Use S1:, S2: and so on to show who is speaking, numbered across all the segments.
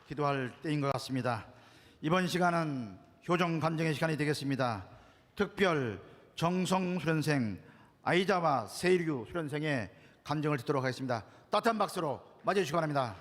S1: 기도할 때인 것 같습니다. 이번 시간은 효정 감정의 시간이 되겠습니다. 특별 정성 수련생 아이자와 세일유 수련생의 감정을 듣도록 하겠습니다. 따뜻한 박수로 맞이해 주시기 바랍니다.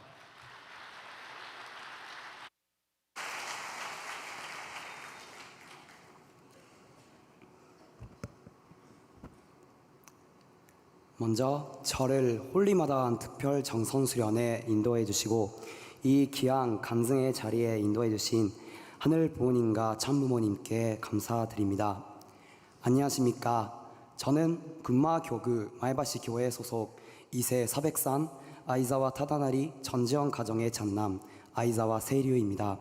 S2: 먼저 저를 홀리마다한 특별 정성수련에 인도해 주시고 이 귀한 감승의 자리에 인도해 주신 하늘 부모님과 참부모님께 감사드립니다. 안녕하십니까. 저는 군마교구 마이바시 교회 소속 2세 사백산 아이자와 타다나리 전지현 가정의 장남 아이자와 세이류입니다.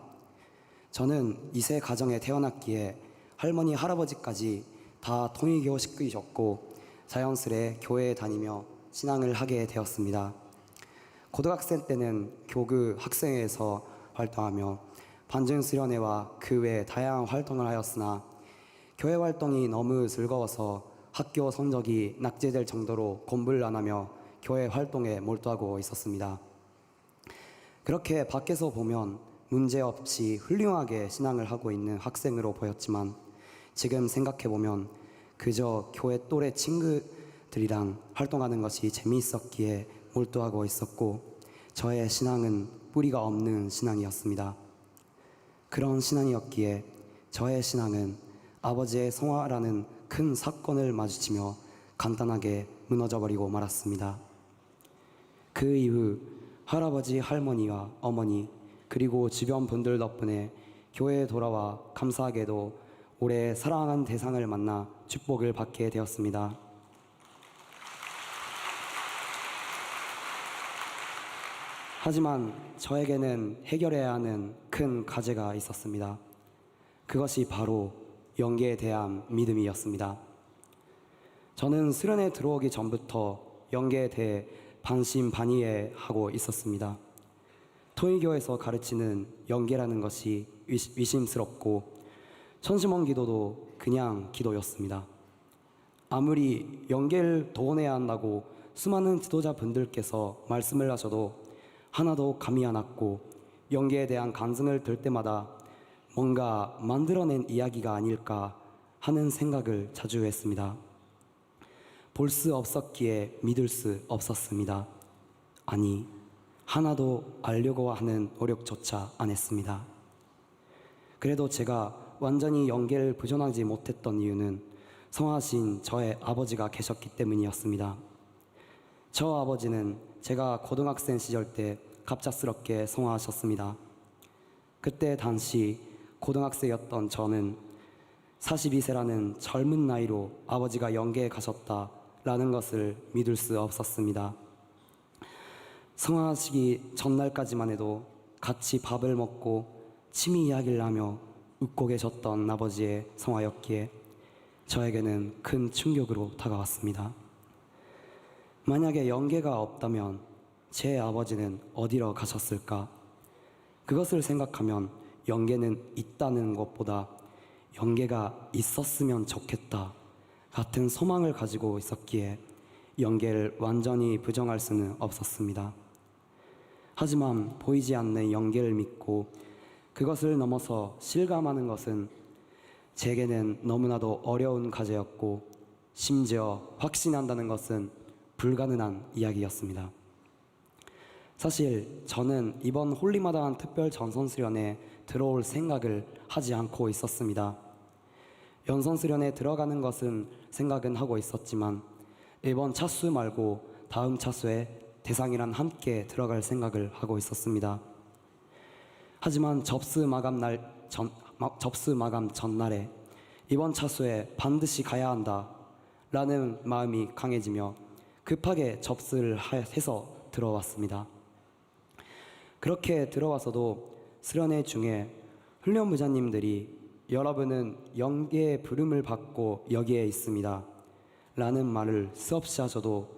S2: 저는 2세 가정에 태어났기에 할머니 할아버지까지 다 통일교 식구이셨고 자연스레 교회에 다니며 신앙을 하게 되었습니다. 고등학생 때는 교구 학생회에서 활동하며 반증수련회와 그 외 다양한 활동을 하였으나 교회 활동이 너무 즐거워서 학교 성적이 낙제될 정도로 공부를 안 하며 교회 활동에 몰두하고 있었습니다. 그렇게 밖에서 보면 문제없이 훌륭하게 신앙을 하고 있는 학생으로 보였지만 지금 생각해보면 그저 교회 또래 친구들이랑 활동하는 것이 재미있었기에 몰두하고 있었고 저의 신앙은 뿌리가 없는 신앙이었습니다. 그런 신앙이었기에 저의 신앙은 아버지의 성화라는 큰 사건을 마주치며 간단하게 무너져버리고 말았습니다. 그 이후 할아버지, 할머니와 어머니 그리고 주변 분들 덕분에 교회에 돌아와 감사하게도 올해 사랑하는 대상을 만나 축복을 받게 되었습니다. 하지만 저에게는 해결해야 하는 큰 과제가 있었습니다. 그것이 바로 연계에 대한 믿음이었습니다. 저는 수련에 들어오기 전부터 연계에 대해 반신반의하고 있었습니다. 통일교에서 가르치는 연계라는 것이 위심스럽고 천심원 기도도 그냥 기도였습니다. 아무리 연계를 도원해야 한다고 수많은 지도자분들께서 말씀을 하셔도 하나도 감이 안 왔고 연계에 대한 간증을 들 때마다 뭔가 만들어낸 이야기가 아닐까 하는 생각을 자주 했습니다. 볼 수 없었기에 믿을 수 없었습니다. 아니, 하나도 알려고 하는 노력조차 안 했습니다. 그래도 제가 완전히 연계를 부전하지 못했던 이유는 성하신 저의 아버지가 계셨기 때문이었습니다. 저 아버지는 제가 고등학생 시절 때 갑작스럽게 성화하셨습니다. 그때 당시 고등학생이었던 저는 42세라는 젊은 나이로 아버지가 연계에 가셨다라는 것을 믿을 수 없었습니다. 성화하시기 전날까지만 해도 같이 밥을 먹고 취미 이야기를 하며 웃고 계셨던 아버지의 성화였기에 저에게는 큰 충격으로 다가왔습니다. 만약에 연계가 없다면 제 아버지는 어디로 가셨을까? 그것을 생각하면 연계는 있다는 것보다 연계가 있었으면 좋겠다 같은 소망을 가지고 있었기에 연계를 완전히 부정할 수는 없었습니다. 하지만 보이지 않는 연계를 믿고 그것을 넘어서 실감하는 것은 제게는 너무나도 어려운 과제였고 심지어 확신한다는 것은 불가능한 이야기였습니다. 사실 저는 이번 홀리마다한 특별 전선수련에 들어올 생각을 하지 않고 있었습니다. 연선수련에 들어가는 것은 생각은 하고 있었지만 이번 차수 말고 다음 차수에 대상이랑 함께 들어갈 생각을 하고 있었습니다. 하지만 접수 마감 전날에 이번 차수에 반드시 가야 한다 라는 마음이 강해지며 급하게 접수를 해서 들어왔습니다. 그렇게 들어와서도 수련회 중에 훈련부장님들이 여러분은 연계의 부름을 받고 여기에 있습니다 라는 말을 수없이 하셔도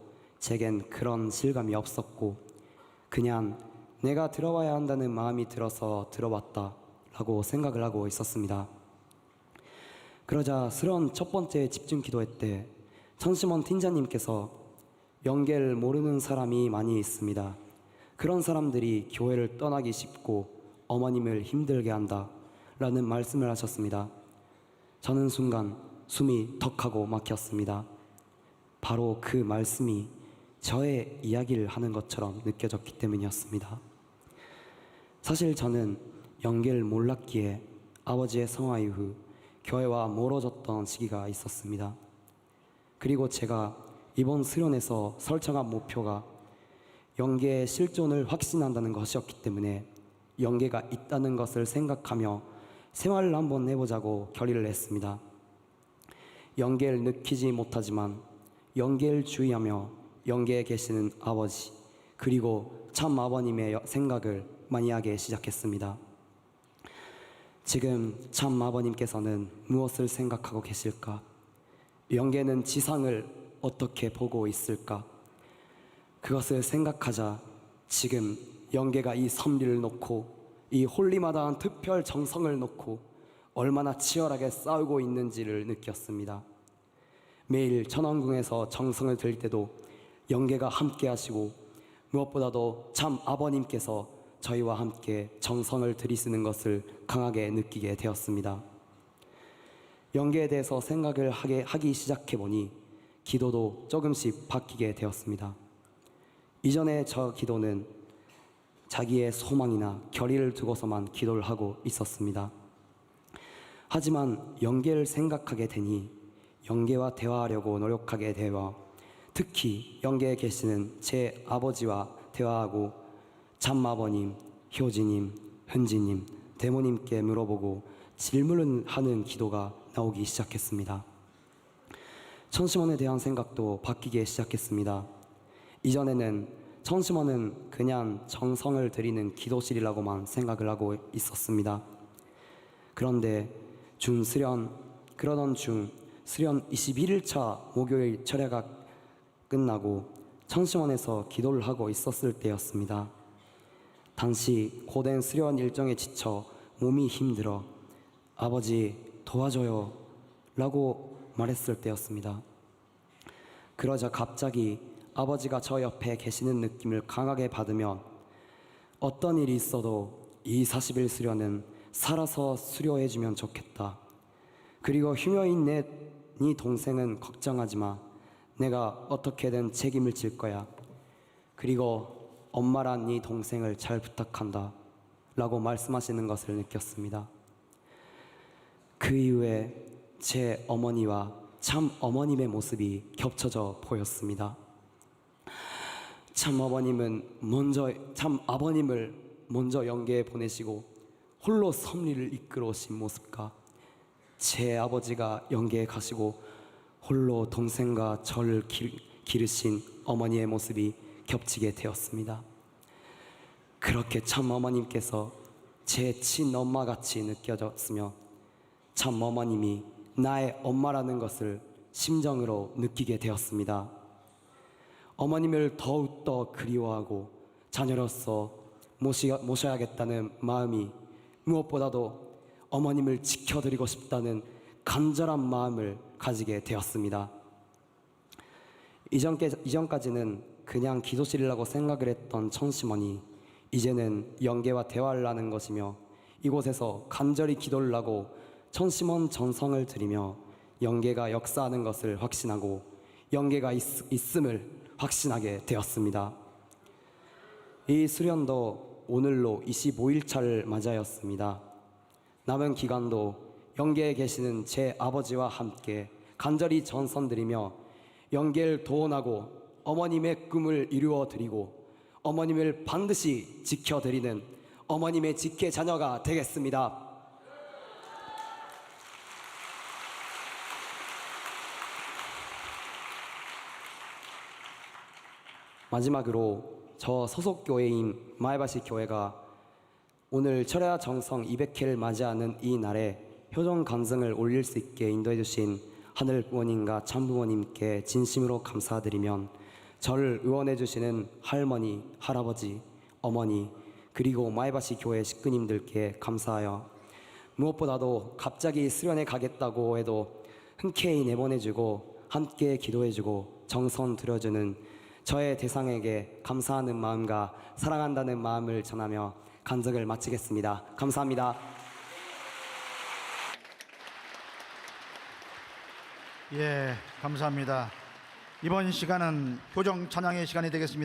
S2: 제겐 그런 실감이 없었고 그냥 내가 들어와야 한다는 마음이 들어서 들어왔다 라고 생각을 하고 있었습니다. 그러자 수련 첫 번째 집중 기도회 때 천심원 팀장님께서 연계를 모르는 사람이 많이 있습니다. 그런 사람들이 교회를 떠나기 쉽고 어머님을 힘들게 한다 라는 말씀을 하셨습니다. 저는 순간 숨이 턱하고 막혔습니다. 바로 그 말씀이 저의 이야기를 하는 것처럼 느껴졌기 때문이었습니다. 사실 저는 영계를 몰랐기에 아버지의 성화 이후 교회와 멀어졌던 시기가 있었습니다. 그리고 제가 이번 수련에서 설정한 목표가 영계의 실존을 확신한다는 것이었기 때문에 영계가 있다는 것을 생각하며 생활을 한번 해보자고 결의를 했습니다. 영계를 느끼지 못하지만 영계를 주의하며 영계에 계시는 아버지 그리고 참 아버님의 생각을 많이 하기 시작했습니다. 지금 참 아버님께서는 무엇을 생각하고 계실까? 영계는 지상을 어떻게 보고 있을까? 그것을 생각하자 지금 영계가 이 섭리를 놓고 이 홀리마다한 특별 정성을 놓고 얼마나 치열하게 싸우고 있는지를 느꼈습니다. 매일 천왕궁에서 정성을 들일 때도 영계가 함께 하시고 무엇보다도 참 아버님께서 저희와 함께 정성을 들이시는 것을 강하게 느끼게 되었습니다. 영계에 대해서 생각을 하기 시작해보니 기도도 조금씩 바뀌게 되었습니다. 이전에 저 기도는 자기의 소망이나 결의를 두고서만 기도를 하고 있었습니다. 하지만 영계를 생각하게 되니 영계와 대화하려고 노력하게 되어 특히 영계에 계시는 제 아버지와 대화하고 참아버님, 효지님, 현지님, 대모님께 물어보고 질문을 하는 기도가 나오기 시작했습니다. 천심원에 대한 생각도 바뀌기 시작했습니다. 이전에는 천심원은 그냥 정성을 들이는 기도실이라고만 생각을 하고 있었습니다. 그런데 수련 21일차 목요일 철야가 끝나고 천심원에서 기도를 하고 있었을 때였습니다. 당시 고된 수련 일정에 지쳐 몸이 힘들어 아버지 도와줘요 라고 말했을 때였습니다. 그러자 갑자기 아버지가 저 옆에 계시는 느낌을 강하게 받으며 어떤 일이 있어도 이 40일 수련은 살아서 수료해주면 좋겠다. 그리고 흉여인 네 동생은 걱정하지 마. 내가 어떻게든 책임을 질 거야. 그리고 엄마란 네 동생을 잘 부탁한다 라고 말씀하시는 것을 느꼈습니다. 그 이후에 제 어머니와 참 어머님의 모습이 겹쳐져 보였습니다. 참 아버님을 먼저 영계에 보내시고 홀로 섭리를 이끌어 오신 모습과 제 아버지가 영계에 가시고 홀로 동생과 저를 기르신 어머니의 모습이 겹치게 되었습니다. 그렇게 참 어머님께서 제 친엄마같이 느껴졌으며 참 어머님이 나의 엄마라는 것을 심정으로 느끼게 되었습니다. 어머님을 더욱더 그리워하고 자녀로서 모셔야겠다는 마음이 무엇보다도 어머님을 지켜드리고 싶다는 간절한 마음을 가지게 되었습니다. 이전까지는 그냥 기도실이라고 생각을 했던 천심원이 이제는 영계와 대화를 하는 것이며 이곳에서 간절히 기도를 하고 천심원 정성을 들이며 영계가 역사하는 것을 확신하고 영계가 있음을 확신하게 되었습니다. 이 수련도 오늘로 25일차를 맞이하였습니다. 남은 기간도 영계에 계시는 제 아버지와 함께 간절히 전선드리며 영계를 도원하고 어머님의 꿈을 이루어드리고 어머님을 반드시 지켜드리는 어머님의 직계 자녀가 되겠습니다. 마지막으로 저 소속 교회인 마이바시 교회가 오늘 철야 정성 200회를 맞이하는 이 날에 효정 간증을 올릴 수 있게 인도해 주신 하늘 부모님과 참 부모님께 진심으로 감사드리면 저를 응원해 주시는 할머니, 할아버지, 어머니 그리고 마이바시 교회 식구님들께 감사하여 무엇보다도 갑자기 수련회 가겠다고 해도 흔쾌히 내보내주고 함께 기도해주고 정성 들여주는 저의 대상에게 감사하는 마음과 사랑한다는 마음을 전하며 간증을 마치겠습니다. 감사합니다.
S1: 예, 감사합니다. 이번 시간은 효정 찬양의 시간이 되겠습니다.